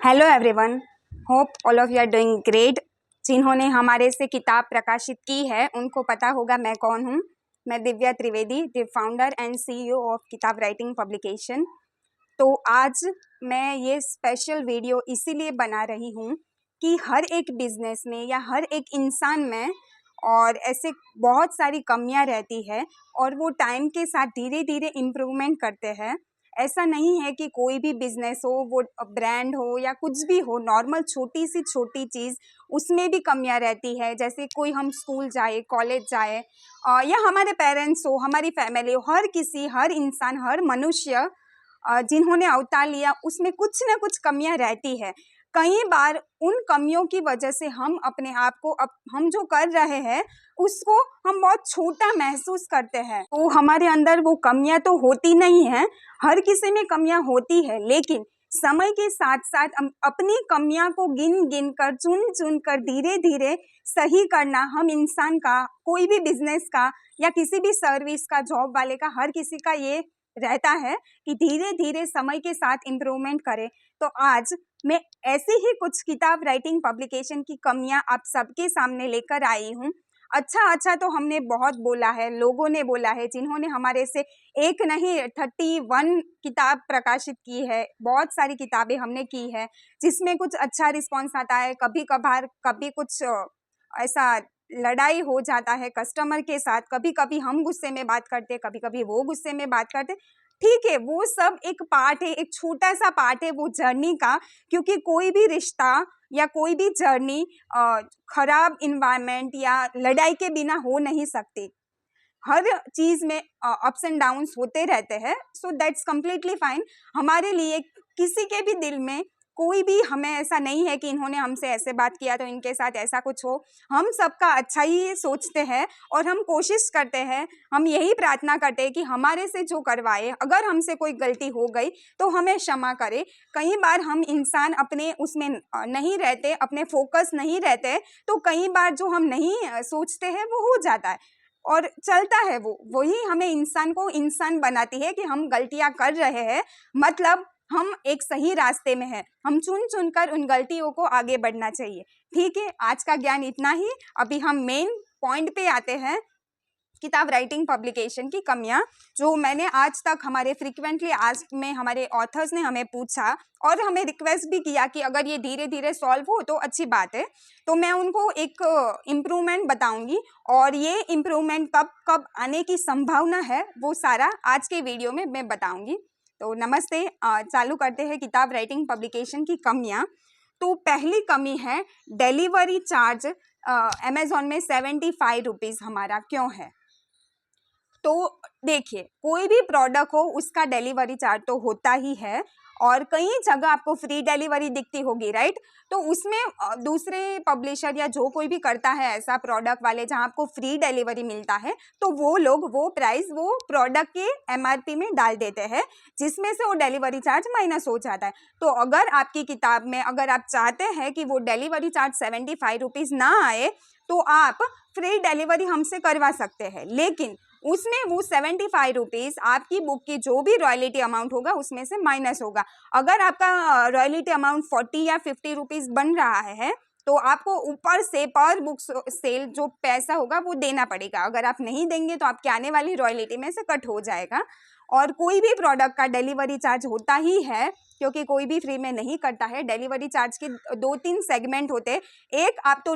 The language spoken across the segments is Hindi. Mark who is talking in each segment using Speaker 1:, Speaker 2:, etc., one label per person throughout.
Speaker 1: Hello everyone, hope all of you are doing great. जिन्होंने हमारे से किताब प्रकाशित की है उनको पता होगा मैं कौन हूँ। मैं Divya Trivedi, the founder and CEO of किताब राइटिंग पब्लिकेशन। तो आज मैं ये स्पेशल वीडियो इसीलिए बना रही हूँ कि हर एक बिजनेस में या हर एक इंसान में और ऐसे बहुत सारी कमियां रहती है और वो टाइम के साथ धीरे धीरे इम्प्रूवमेंट करते हैं। ऐसा नहीं है कि कोई भी बिजनेस हो, वो ब्रांड हो या कुछ भी हो, नॉर्मल छोटी सी छोटी चीज़ उसमें भी कमियां रहती है। जैसे कोई हम स्कूल जाए, कॉलेज जाए या हमारे पेरेंट्स हो, हमारी फैमिली हो, हर इंसान, हर मनुष्य जिन्होंने अवतार लिया उसमें कुछ ना कुछ कमियां रहती है। कई बार उन कमियों की वजह से हम अपने आप को हम जो कर रहे हैं उसको हम बहुत छोटा महसूस करते हैं। तो हमारे अंदर वो कमियां तो होती नहीं है, हर किसी में कमियां होती है, लेकिन समय के साथ साथ हम अपनी कमियां को गिन गिन कर, चुन चुन कर धीरे धीरे सही करना हम इंसान का, कोई भी बिजनेस का या किसी भी सर्विस का, जॉब वाले का, हर किसी का ये रहता है कि धीरे धीरे समय के साथ इम्प्रूवमेंट करें। तो आज मैं ऐसी ही कुछ किताब राइटिंग पब्लिकेशन की कमियां आप सबके सामने लेकर आई हूँ। अच्छा तो हमने बहुत बोला है, लोगों ने बोला है, जिन्होंने हमारे से एक नहीं 31 किताब प्रकाशित की है। बहुत सारी किताबें हमने की है जिसमें कुछ अच्छा रिस्पॉन्स आता है। कभी कभार कभी कुछ ऐसा लड़ाई हो जाता है कस्टमर के साथ, कभी कभी हम गुस्से में बात करते, कभी कभी वो गुस्से में बात करते। ठीक है, वो सब एक पार्ट है, एक छोटा सा पार्ट है वो जर्नी का। क्योंकि कोई भी रिश्ता या कोई भी जर्नी खराब इन्वायरमेंट या लड़ाई के बिना हो नहीं सकती। हर चीज में अप्स एंड डाउन्स होते रहते हैं, सो दैट्स कम्प्लीटली फाइन। हमारे लिए किसी के भी दिल में कोई भी, हमें ऐसा नहीं है कि इन्होंने हमसे ऐसे बात किया तो इनके साथ ऐसा कुछ हो। हम सबका अच्छा ही सोचते हैं और हम कोशिश करते हैं, हम यही प्रार्थना करते हैं कि हमारे से जो करवाए, अगर हमसे कोई गलती हो गई तो हमें क्षमा करे। कई बार हम इंसान अपने उसमें नहीं रहते, अपने फोकस नहीं रहते, तो कई बार जो हम नहीं सोचते हैं वो हो जाता है और चलता है। वो वही हमें इंसान को इंसान बनाती है कि हम गलतियां कर रहे हैं, मतलब हम एक सही रास्ते में हैं। हम चुन चुन कर उन गलतियों को आगे बढ़ना चाहिए। ठीक है, आज का ज्ञान इतना ही। अभी हम मेन पॉइंट पे आते हैं, किताब राइटिंग पब्लिकेशन की कमियां जो मैंने आज तक हमारे फ्रीक्वेंटली आज में हमारे ऑथर्स ने हमें पूछा और हमें रिक्वेस्ट भी किया कि अगर ये धीरे धीरे सॉल्व हो तो अच्छी बात है। तो मैं उनको एक इम्प्रूवमेंट बताऊंगी और ये इम्प्रूवमेंट कब कब आने की संभावना है वो सारा आज के वीडियो में मैं बताऊंगी। तो नमस्ते, चालू करते हैं किताब राइटिंग पब्लिकेशन की कमियां। तो पहली कमी है डिलीवरी चार्ज। अमेजोन में 75 रुपीज़ हमारा क्यों है? तो देखिए, कोई भी प्रोडक्ट हो उसका डिलीवरी चार्ज तो होता ही है और कई जगह आपको फ्री डिलीवरी दिखती होगी, राइट? तो उसमें दूसरे पब्लिशर या जो कोई भी करता है ऐसा प्रोडक्ट वाले जहां आपको फ्री डिलीवरी मिलता है, तो वो लोग वो प्राइस वो प्रोडक्ट के एमआरपी में डाल देते हैं, जिसमें से वो डिलीवरी चार्ज माइनस हो जाता है। तो अगर आपकी किताब में, अगर आप चाहते हैं कि वो डिलीवरी चार्ज 75 रुपीज़ ना आए, तो आप फ्री डिलीवरी हमसे करवा सकते हैं, लेकिन उसमें वो 75 रुपीज़ आपकी बुक की जो भी रॉयल्टी अमाउंट होगा उसमें से माइनस होगा। अगर आपका रॉयल्टी अमाउंट 40 या 50 रुपीज़ बन रहा है तो आपको ऊपर से पर बुक सेल जो पैसा होगा वो देना पड़ेगा। अगर आप नहीं देंगे तो आपके आने वाली रॉयल्टी में से कट हो जाएगा। और कोई भी प्रोडक्ट का डिलीवरी चार्ज होता ही है, क्योंकि कोई भी फ्री में नहीं करता है। डिलीवरी चार्ज के 2-3 सेगमेंट होते हैं। एक, आप तो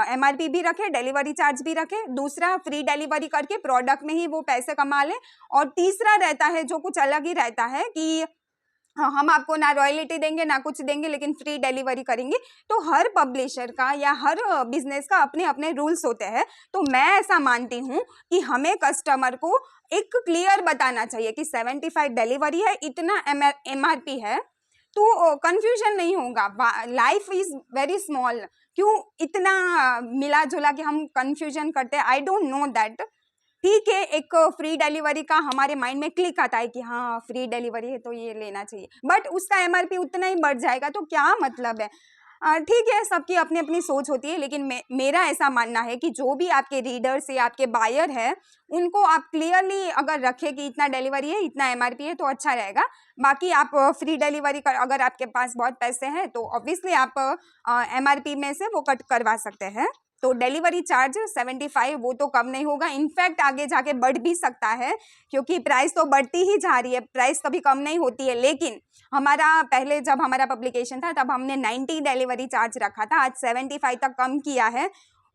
Speaker 1: एमआरपी भी रखें, डिलीवरी चार्ज भी रखें। दूसरा, फ्री डिलीवरी करके प्रोडक्ट में ही वो पैसे कमा लें। और तीसरा रहता है जो कुछ अलग ही रहता है कि हाँ, हम आपको ना रॉयल्टी देंगे ना कुछ देंगे, लेकिन फ्री डिलीवरी करेंगे। तो हर पब्लिशर का या हर बिजनेस का अपने अपने रूल्स होते हैं। तो मैं ऐसा मानती हूँ कि हमें कस्टमर को एक क्लियर बताना चाहिए कि 75 डिलीवरी है, इतना एमआरपी है, तो कंफ्यूजन नहीं होगा। लाइफ इज वेरी स्मॉल, क्यों इतना मिला जुला के हम कंफ्यूजन करते हैं? I don't know that. ठीक है, एक फ्री डिलीवरी का हमारे माइंड में क्लिक आता है कि हाँ फ्री डिलीवरी है तो ये लेना चाहिए, बट उसका एमआरपी उतना ही बढ़ जाएगा तो क्या मतलब है? ठीक है, सबकी अपनी अपनी सोच होती है, लेकिन मेरा ऐसा मानना है कि जो भी आपके रीडर्स या आपके बायर है, उनको आप क्लियरली अगर रखें कि इतना डिलीवरी है, इतना एमआरपी है, तो अच्छा रहेगा। बाकी आप फ्री डिलीवरी कर, अगर आपके पास बहुत पैसे हैं तो ऑब्वियसली आप एमआरपी में से वो कट करवा सकते हैं। तो डिलीवरी चार्ज 75 वो तो कम नहीं होगा, इनफैक्ट आगे जाके बढ़ भी सकता है, क्योंकि प्राइस तो बढ़ती ही जा रही है, प्राइस कभी कम नहीं होती है। लेकिन हमारा पहले जब हमारा पब्लिकेशन था तब हमने 90 डिलीवरी चार्ज रखा था, आज 75 तक कम किया है।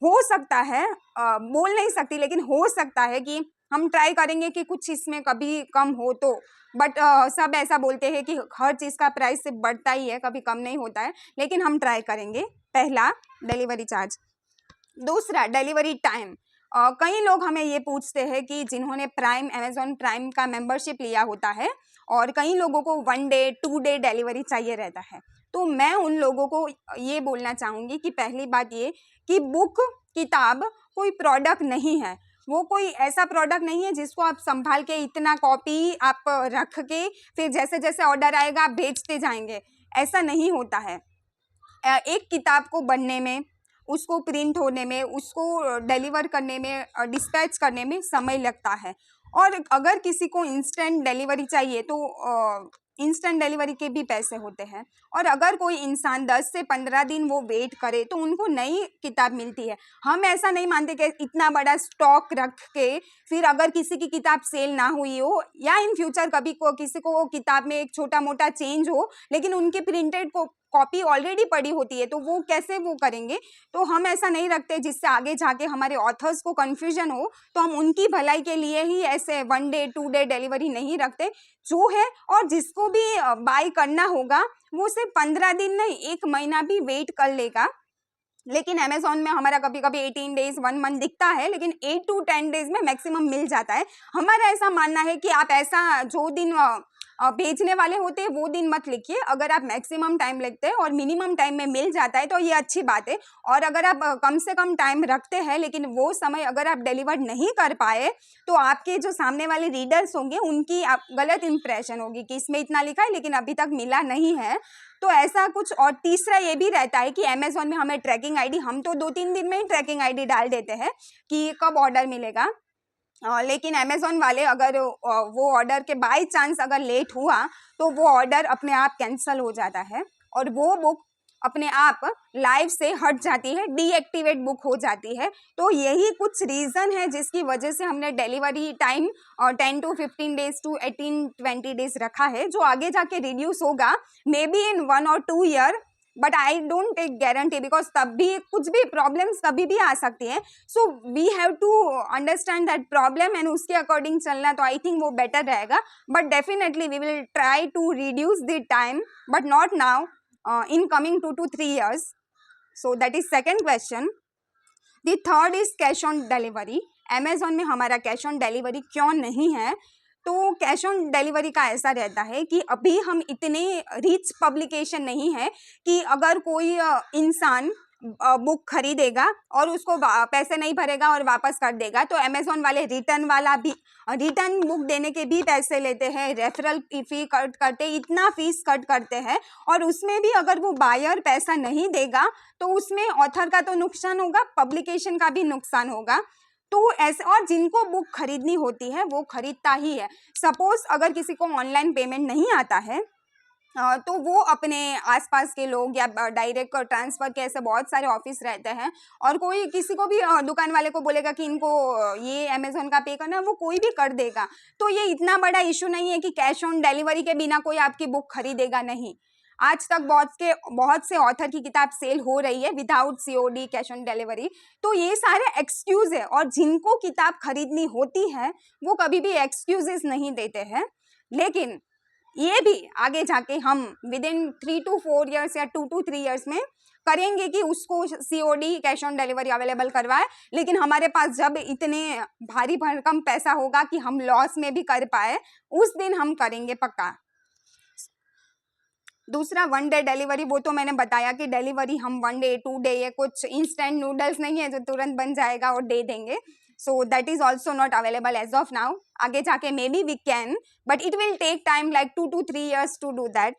Speaker 1: हो सकता है, बोल नहीं सकती, लेकिन हो सकता है कि हम ट्राई करेंगे कि कुछ इसमें कभी कम हो तो। बट सब ऐसा बोलते हैं कि हर चीज़ का प्राइस सिर्फ बढ़ता ही है, कभी कम नहीं होता है, लेकिन हम ट्राई करेंगे। पहला डिलीवरी चार्ज। दूसरा डिलीवरी टाइम। कई लोग हमें ये पूछते हैं कि जिन्होंने प्राइम, अमेजॉन प्राइम का मेंबरशिप लिया होता है और कई लोगों को 1 डे 2 डे डिलीवरी चाहिए रहता है, तो मैं उन लोगों को ये बोलना चाहूँगी कि पहली बात ये कि बुक, किताब कोई प्रोडक्ट नहीं है। वो कोई ऐसा प्रोडक्ट नहीं है जिसको आप संभाल के इतना कॉपी आप रख के फिर जैसे जैसे ऑर्डर आएगा आप भेजते जाएंगे, ऐसा नहीं होता है। एक किताब को बनने में, उसको प्रिंट होने में, उसको डिलीवर करने में, डिस्पैच करने में समय लगता है। और अगर किसी को इंस्टेंट डिलीवरी चाहिए तो इंस्टेंट डिलीवरी के भी पैसे होते हैं। और अगर कोई इंसान 10 से 15 दिन वो वेट करे तो उनको नई किताब मिलती है। हम ऐसा नहीं मानते कि इतना बड़ा स्टॉक रख के फिर अगर किसी की किताब सेल ना हुई हो या इन फ्यूचर कभी को किसी को वो किताब में एक छोटा मोटा चेंज हो, लेकिन उनके प्रिंटेड को कॉपी ऑलरेडी पड़ी होती है, तो वो कैसे वो करेंगे। तो हम ऐसा नहीं रखते जिससे आगे जाके हमारे ऑथर्स को कन्फ्यूजन हो, तो हम उनकी भलाई के लिए ही ऐसे 1 डे 2 डे डिलीवरी नहीं रखते जो है। और जिसको भी बाय करना होगा वो सिर्फ 15 दिन नहीं, 1 महीना भी वेट कर लेगा। लेकिन अमेजोन में हमारा कभी कभी 18 डेज 1 मंथ दिखता है, लेकिन 8 to 10 डेज में मैक्सिमम मिल जाता है। हमारा ऐसा मानना है कि आप ऐसा जो दिन भेजने वाले होते हैं वो दिन मत लिखिए। अगर आप मैक्सिमम टाइम लिखते हैं और मिनिमम टाइम में मिल जाता है तो ये अच्छी बात है। और अगर आप कम से कम टाइम रखते हैं लेकिन वो समय अगर आप डिलीवर नहीं कर पाए तो आपके जो सामने वाले रीडर्स होंगे उनकी गलत इंप्रेशन होगी कि इसमें इतना लिखा है लेकिन अभी तक मिला नहीं है। तो ऐसा कुछ। और तीसरा ये भी रहता है कि अमेजोन में हमें ट्रैकिंग आईडी, हम तो 2-3 दिन में ही ट्रैकिंग आईडी डाल देते हैं कि कब ऑर्डर मिलेगा। लेकिन अमेजोन वाले अगर वो ऑर्डर के बाय चांस अगर लेट हुआ तो वो ऑर्डर अपने आप कैंसिल हो जाता है और वो बुक अपने आप लाइव से हट जाती है, डीएक्टिवेट बुक हो जाती है। तो यही कुछ रीज़न है जिसकी वजह से हमने delivery time 10 to 15 days to 18-20 days रखा है, जो आगे जाके रिड्यूस होगा maybe in 1 or 2 year. But I don't take guarantee because तब भी कुछ भी प्रॉब्लम्स कभी भी आ सकती हैं। So we have to understand that problem and उसके अकॉर्डिंग चलना, तो आई थिंक वो बेटर रहेगा। But definitely we will try to reduce the time but not now, in coming 2 to 3 years. So that is second question. The third is cash on delivery. Amazon में हमारा कैश ऑन डिलीवरी क्यों नहीं है? तो कैश ऑन डिलीवरी का ऐसा रहता है कि अभी हम इतने रिच पब्लिकेशन नहीं है कि अगर कोई इंसान बुक खरीदेगा और उसको पैसे नहीं भरेगा और वापस कर देगा तो अमेजोन वाले रिटर्न वाला भी, रिटर्न बुक देने के भी पैसे लेते हैं, रेफरल फी कट करते, इतना फीस कट करते हैं। और उसमें भी अगर वो बायर पैसा नहीं देगा तो उसमें ऑथर का तो नुकसान होगा, पब्लिकेशन का भी नुकसान होगा। तो ऐसे, और जिनको बुक खरीदनी होती है वो खरीदता ही है। सपोज अगर किसी को ऑनलाइन पेमेंट नहीं आता है तो वो अपने आसपास के लोग या डायरेक्ट ट्रांसफ़र के ऐसे बहुत सारे ऑफिस रहते हैं और कोई किसी को भी दुकान वाले को बोलेगा कि इनको ये अमेजोन का पे करना है, वो कोई भी कर देगा। तो ये इतना बड़ा इशू नहीं है कि कैश ऑन डिलीवरी के बिना कोई आपकी बुक खरीदेगा नहीं। आज तक बहुत से ऑथर की किताब सेल हो रही है without COD, cash on delivery. तो ये सारे एक्सक्यूज़ है और जिनको किताब खरीदनी होती है वो कभी भी एक्सक्यूजेस नहीं देते हैं। लेकिन ये भी आगे जाके हम विद इन 3 to 4 ईयर्स या 2 to 3 ईयर्स में करेंगे कि उसको COD, cash on delivery available करवाए। लेकिन हमारे पास जब इतने भारी भरकम पैसा होगा कि हम लॉस में भी कर पाए, उस दिन हम करेंगे पक्का। दूसरा 1 डे डिलीवरी, वो तो मैंने बताया कि डिलीवरी हम 1 डे 2 डे, ये कुछ इंस्टेंट नूडल्स नहीं है जो तुरंत बन जाएगा और दे देंगे। So that is also not available as of now. आगे जाके maybe we can, but it will take time like 2 to 3 years to do that.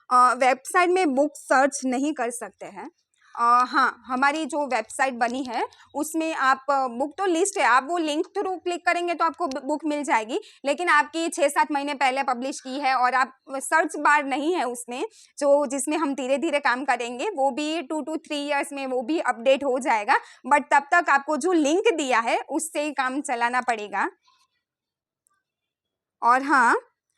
Speaker 1: Website में बुक सर्च नहीं कर सकते हैं। हाँ, हमारी जो वेबसाइट बनी है उसमें आप बुक तो लिस्ट है, आप वो लिंक थ्रू क्लिक करेंगे तो आपको बुक मिल जाएगी, लेकिन आपकी 6-7 महीने पहले पब्लिश की है और आप सर्च बार नहीं है उसमें, जो जिसमें हम धीरे धीरे काम करेंगे, वो भी 2 to 3 ईयर्स में वो भी अपडेट हो जाएगा, बट तब तक आपको जो लिंक दिया है उससे ही काम चलाना पड़ेगा। और हाँ,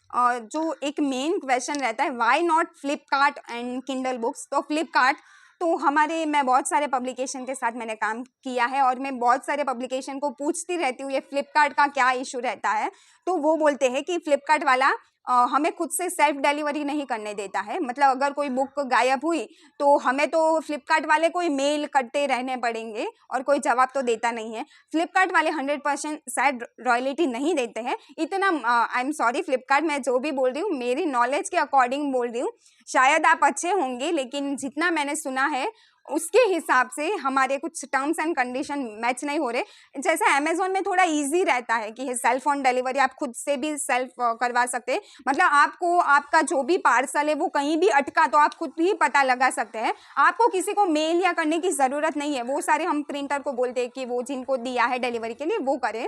Speaker 1: जो एक मेन क्वेश्चन रहता है, why not Flipkart and Kindle books. तो फ्लिपकार्ट तो मैं बहुत सारे पब्लिकेशन के साथ मैंने काम किया है और मैं बहुत सारे पब्लिकेशन को पूछती रहती हूँ ये फ्लिपकार्ट का क्या इशू रहता है, तो वो बोलते हैं कि फ्लिपकार्ट वाला हमें खुद से सेल्फ डिलीवरी नहीं करने देता है। मतलब अगर कोई बुक गायब हुई तो हमें तो फ्लिपकार्ट वाले कोई मेल करते रहने पड़ेंगे और कोई जवाब तो देता नहीं है। फ्लिपकार्ट वाले 100% शायद रॉयल्टी नहीं देते हैं इतना। आई एम सॉरी फ्लिपकार्ट, मैं जो भी बोल रही हूँ मेरी नॉलेज के अकॉर्डिंग बोल रही हूँ, शायद आप अच्छे होंगे, लेकिन जितना मैंने सुना है उसके हिसाब से हमारे कुछ टर्म्स एंड कंडीशन मैच नहीं हो रहे। जैसे अमेजोन में थोड़ा इजी रहता है कि सेल्फ ऑन डिलीवरी, आप खुद से भी सेल्फ करवा सकते हैं। मतलब आपको आपका जो भी पार्सल है वो कहीं भी अटका तो आप खुद ही पता लगा सकते हैं, आपको किसी को मेल या करने की ज़रूरत नहीं है। वो सारे हम प्रिंटर को बोलते हैं कि वो जिनको दिया है डिलीवरी के लिए वो करें।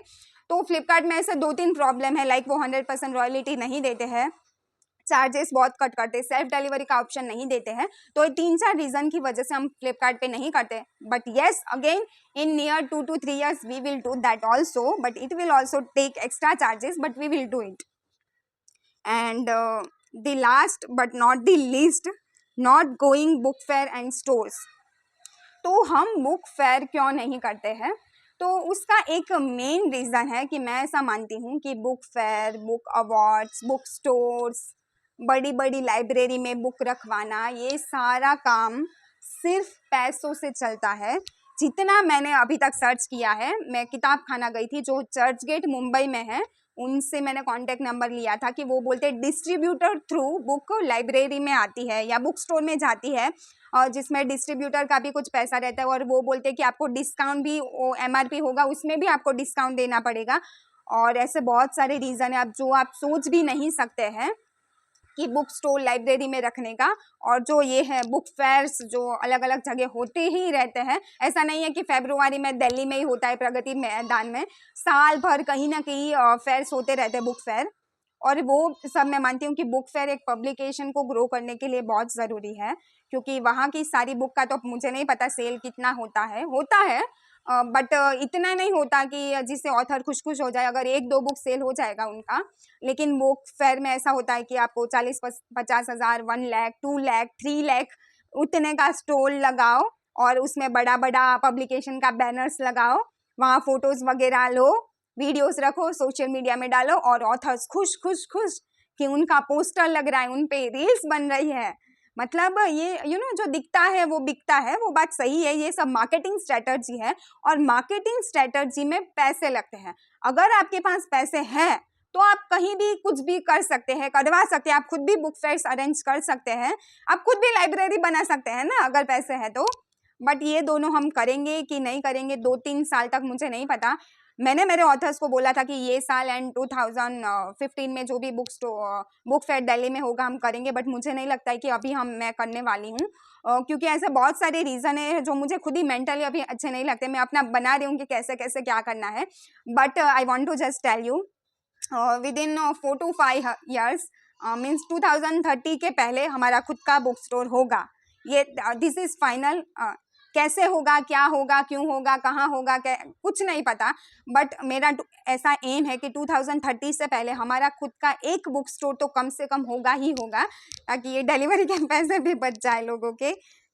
Speaker 1: तो फ्लिपकार्ट में ऐसे 2-3 प्रॉब्लम है, लाइक वो 100% रॉयल्टी नहीं देते हैं, चार्जेस बहुत कट करते हैं, सेल्फ डिलीवरी का ऑप्शन नहीं देते हैं। तो ये 3-4 रीज़न की वजह से हम फ्लिपकार्ट पे नहीं करते। But yes, again in near 2 to 3 years we will do that also, but it will also take extra charges, but we will do it. And the last but not the least, not going book fair and stores. तो हम बुक फेयर क्यों नहीं करते हैं? तो उसका एक मेन रीज़न है कि मैं ऐसा मानती हूँ कि book fair, book awards, book stores, बड़ी बड़ी लाइब्रेरी में बुक रखवाना, ये सारा काम सिर्फ पैसों से चलता है। जितना मैंने अभी तक सर्च किया है, मैं किताब खाना गई थी जो चर्च गेट मुंबई में है, उनसे मैंने कांटेक्ट नंबर लिया था कि वो बोलते डिस्ट्रीब्यूटर थ्रू बुक लाइब्रेरी में आती है या बुक स्टोर में जाती है, और जिसमें डिस्ट्रीब्यूटर का भी कुछ पैसा रहता है, और वो बोलते हैं कि आपको डिस्काउंट भी, वो MRP होगा उसमें भी आपको डिस्काउंट देना पड़ेगा। और ऐसे बहुत सारे रीज़न है आप जो आप सोच भी नहीं सकते हैं कि बुक स्टोर लाइब्रेरी में रखने का। और जो ये है बुक फेयर्स जो अलग अलग जगह होते ही रहते हैं, ऐसा नहीं है कि फरवरी में दिल्ली में ही होता है प्रगति मैदान में, साल भर कहीं ना कहीं फेयर्स होते रहते हैं, बुक फेयर। और वो सब मैं मानती हूँ कि बुक फेयर एक पब्लिकेशन को ग्रो करने के लिए बहुत ज़रूरी है, क्योंकि वहाँ की सारी बुक का तो मुझे नहीं पता सेल कितना होता है, बट इतना नहीं होता कि जिससे ऑथर खुश खुश हो जाए अगर 1-2 बुक सेल हो जाएगा उनका। लेकिन बुक फेयर में ऐसा होता है कि आपको 40-50 हज़ार, 1 लाख, 2 लाख, 3 लाख उतने का स्टॉल लगाओ और उसमें बड़ा बड़ा पब्लिकेशन का बैनर्स लगाओ, वहाँ फोटोज़ वगैरह लो, वीडियोस रखो, सोशल मीडिया में डालो, और ऑथर्स खुश खुश खुश कि उनका पोस्टर लग रहा है, उन पे रील्स बन रही है। मतलब ये जो दिखता है वो बिकता है, वो बात सही है, ये सब मार्केटिंग स्ट्रेटजी है, और मार्केटिंग स्ट्रेटजी में पैसे लगते हैं। अगर आपके पास पैसे हैं तो आप कहीं भी कुछ भी कर सकते हैं, करवा सकते हैं, आप खुद भी बुक फेयर्स अरेंज कर सकते हैं, आप खुद भी लाइब्रेरी बना सकते हैं ना, अगर पैसे हैं तो। बट ये दोनों हम करेंगे कि नहीं करेंगे 2-3 साल तक मुझे नहीं पता। मैंने मेरे ऑथर्स को बोला था कि ये साल एंड 2015 में जो भी बुक फेयर दिल्ली में होगा हम करेंगे, बट मुझे नहीं लगता है कि अभी मैं करने वाली हूँ, क्योंकि ऐसे बहुत सारे रीज़न है जो मुझे खुद ही मेंटली अभी अच्छे नहीं लगते। मैं अपना बना रही हूँ कि कैसे कैसे क्या करना है, but I want to just tell you within 4 to 5 years, means 2030 के पहले हमारा खुद का बुक स्टोर होगा। ये दिस इज़ फाइनल। कैसे होगा, क्या होगा, क्यों होगा, कहाँ होगा, कुछ नहीं पता, बट मेरा ऐसा एम है कि 2030 से पहले हमारा खुद का एक बुक स्टोर तो कम से कम होगा ही होगा, ताकि ये डिलीवरी के पैसे भी बच जाए लोगों के।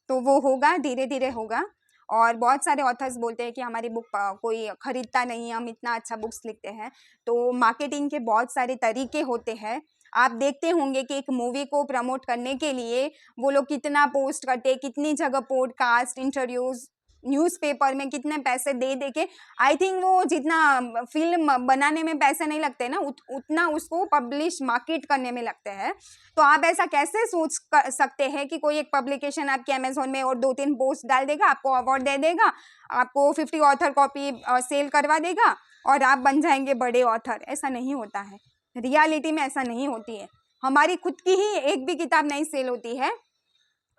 Speaker 1: तो वो होगा, धीरे धीरे होगा। और बहुत सारे ऑथर्स बोलते हैं कि हमारी बुक कोई ख़रीदता नहीं है, हम इतना अच्छा बुक्स लिखते हैं। तो मार्केटिंग के बहुत सारे तरीके होते हैं। आप देखते होंगे कि एक मूवी को प्रमोट करने के लिए वो लोग कितना पोस्ट करते हैं, कितनी जगह पॉडकास्ट, इंटरव्यूज़, न्यूज़पेपर में कितने पैसे दे दे के, आई थिंक वो जितना फिल्म बनाने में पैसे नहीं लगते ना, उतना उसको पब्लिश मार्केट करने में लगते हैं। तो आप ऐसा कैसे सोच सकते हैं कि कोई एक पब्लिकेशन आपके अमेजोन में और 2-3 पोस्ट डाल देगा, आपको अवार्ड दे देगा, आपको 50 ऑथर कॉपी सेल करवा देगा और आप बन जाएंगे बड़े ऑथर? ऐसा नहीं होता है, रियलिटी में ऐसा नहीं होती है। हमारी खुद की ही एक भी किताब नहीं सेल होती है,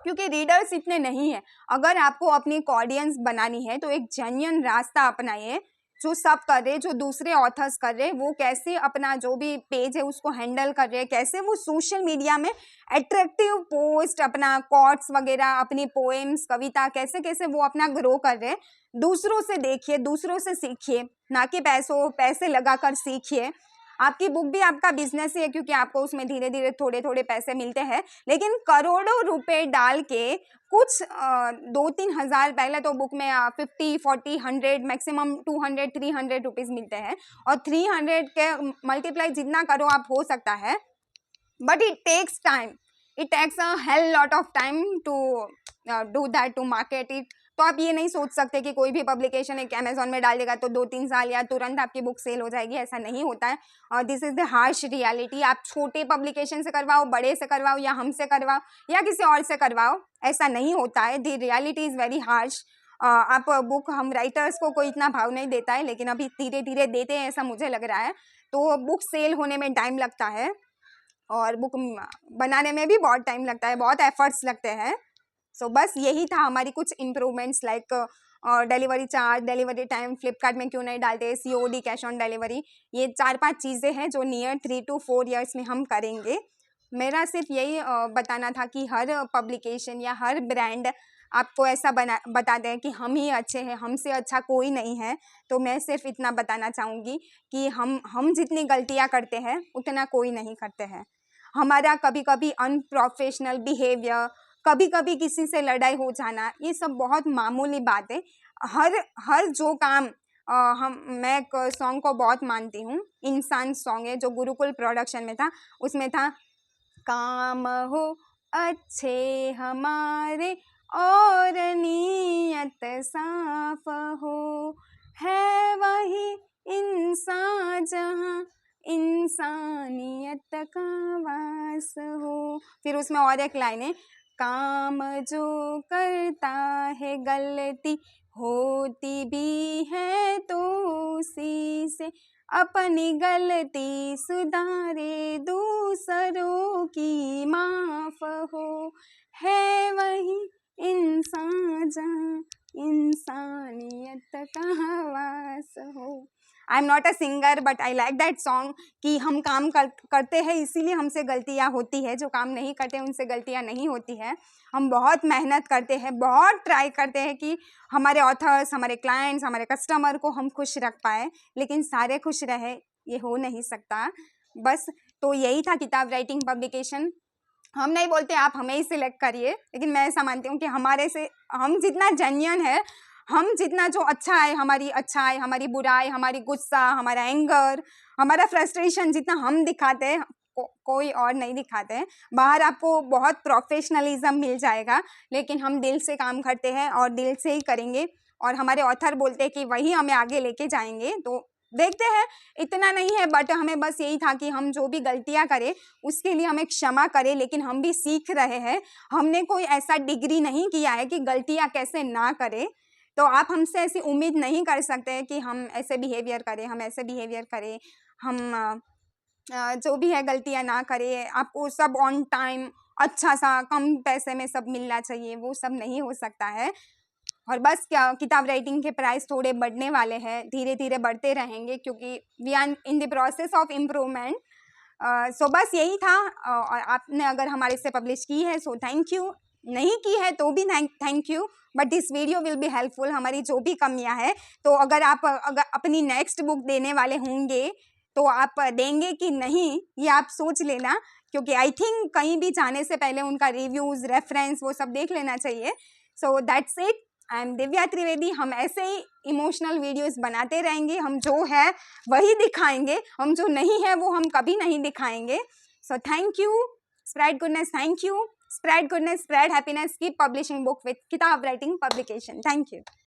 Speaker 1: क्योंकि रीडर्स इतने नहीं है। अगर आपको अपनी एक ऑडियंस बनानी है तो एक जेन्युइन रास्ता अपनाइए, जो सब कर रहे, जो दूसरे ऑथर्स कर रहे, वो कैसे अपना जो भी पेज है उसको हैंडल कर रहे हैं, कैसे वो सोशल मीडिया में अट्रैक्टिव पोस्ट, अपना कोट्स वगैरह, अपनी पोएम्स, कविता, कैसे कैसे वो अपना ग्रो कर रहे हैं। दूसरों से देखिए, दूसरों से सीखिए, ना कि पैसे लगाकर सीखिए। आपकी बुक भी आपका बिजनेस ही है, क्योंकि आपको उसमें धीरे धीरे थोड़े थोड़े पैसे मिलते हैं, लेकिन करोड़ों रुपए डाल के कुछ 2-3 हज़ार, पहले तो बुक में 50, 40, 100, मैक्सिमम 200, 300 रुपीज़ मिलते हैं, और 300 के मल्टीप्लाई जितना करो आप हो सकता है, but it takes time, it takes a hell lot of time to do that, to market it. तो आप ये नहीं सोच सकते कि कोई भी पब्लिकेशन एक अमेजोन में डाल देगा तो 2-3 साल या तुरंत आपकी बुक सेल हो जाएगी, ऐसा नहीं होता है। और this is the harsh reality. आप छोटे पब्लिकेशन से करवाओ, बड़े से करवाओ, या हमसे करवाओ, या किसी और से करवाओ, ऐसा नहीं होता है। The reality is very harsh. आप बुक, हम राइटर्स को कोई इतना भाव नहीं देता है, लेकिन अभी धीरे धीरे देते हैं, ऐसा मुझे लग रहा है। तो बुक सेल होने में टाइम लगता है, और बुक बनाने में भी बहुत टाइम लगता है, बहुत एफर्ट्स लगते हैं। सो बस यही था हमारी कुछ improvements, like delivery charge, delivery time Flipkart में क्यों नहीं डालते, COD, कैश ऑन डिलीवरी, ये 4-5 चीज़ें हैं जो नियर 3 to 4 ईयर्स में हम करेंगे। मेरा सिर्फ यही बताना था कि हर पब्लिकेशन या हर ब्रांड आपको ऐसा बताते हैं कि हम ही अच्छे हैं, हमसे अच्छा कोई नहीं है। तो मैं सिर्फ इतना बताना चाहूँगी कि हम जितनी गलतियाँ करते हैं उतना कोई नहीं करते हैं। हमारा कभी कभी अनप्रोफेशनल बिहेवियर, कभी कभी किसी से लड़ाई हो जाना, ये सब बहुत मामूली बात है। हर जो काम मैं एक सॉन्ग को बहुत मानती हूँ, इंसान सॉन्ग है जो गुरुकुल प्रोडक्शन में था, उसमें था, काम हो अच्छे हमारे और नीयत साफ हो, है वही इंसान जहाँ इंसानियत का वास हो। फिर उसमें और एक लाइन है, काम जो करता है गलती होती भी है तो उसी से अपनी गलती सुधारे, दूसरों की माफ हो, है वही इंसान जहाँ इंसानियत का वास हो। I am not a singer, but I like that song, कि हम काम करते हैं इसीलिए हमसे गलतियाँ होती है, जो काम नहीं करते उनसे गलतियाँ नहीं होती है। हम बहुत मेहनत करते हैं, बहुत ट्राई करते हैं कि हमारे ऑथर्स, हमारे क्लाइंट्स, हमारे कस्टमर को हम खुश रख पाए, लेकिन सारे खुश रहे ये हो नहीं सकता। बस तो यही था किताब राइटिंग पब्लिकेशन। हम नहीं बोलते आप हमें ही सिलेक्ट करिए, लेकिन मैं ऐसा मानती हूँ कि हमारे से हम जितना जेन्युइन है, हम जितना जो अच्छा है, हमारी अच्छाई, हमारी बुराई, हमारी गुस्सा, हमारा एंगर, हमारा फ्रस्ट्रेशन जितना हम दिखाते हैं, कोई और नहीं दिखाते हैं। बाहर आपको बहुत प्रोफेशनलिज्म मिल जाएगा, लेकिन हम दिल से काम करते हैं और दिल से ही करेंगे, और हमारे ऑथर बोलते हैं कि वही हमें आगे लेके जाएंगे। तो देखते हैं, इतना नहीं है, बट हमें बस यही था कि हम जो भी गलतियां करें उसके लिए हमें क्षमा करें, लेकिन हम भी सीख रहे हैं। हमने कोई ऐसा डिग्री नहीं किया है कि गलतियां कैसे ना करें। तो आप हमसे ऐसी उम्मीद नहीं कर सकते कि हम ऐसे बिहेवियर करें, हम ऐसे बिहेवियर करें, हम जो भी है गलतियां ना करें। आपको सब ऑन टाइम, अच्छा सा, कम पैसे में सब मिलना चाहिए, वो सब नहीं हो सकता है। और बस क्या, किताब राइटिंग के प्राइस थोड़े बढ़ने वाले हैं, धीरे धीरे बढ़ते रहेंगे, क्योंकि we are in the process of improvement. So बस यही था। और आपने अगर हमारे से पब्लिश की है सो थैंक यू, नहीं की है तो भी thank you, but this video will be helpful. हमारी जो भी कमियां है, तो अगर आप अपनी नेक्स्ट बुक देने वाले होंगे तो आप देंगे कि नहीं, ये आप सोच लेना, क्योंकि आई थिंक कहीं भी जाने से पहले उनका रिव्यूज़, रेफरेंस, वो सब देख लेना चाहिए। So that's it. I am Divya Trivedi. हम ऐसे ही इमोशनल वीडियोस बनाते रहेंगे, हम जो है वही दिखाएंगे, हम जो नहीं है वो हम कभी नहीं दिखाएंगे। So thank you, spread goodness, thank you, spread goodness, spread happiness, keep publishing book with किताब राइटिंग पब्लिकेशन। Thank you.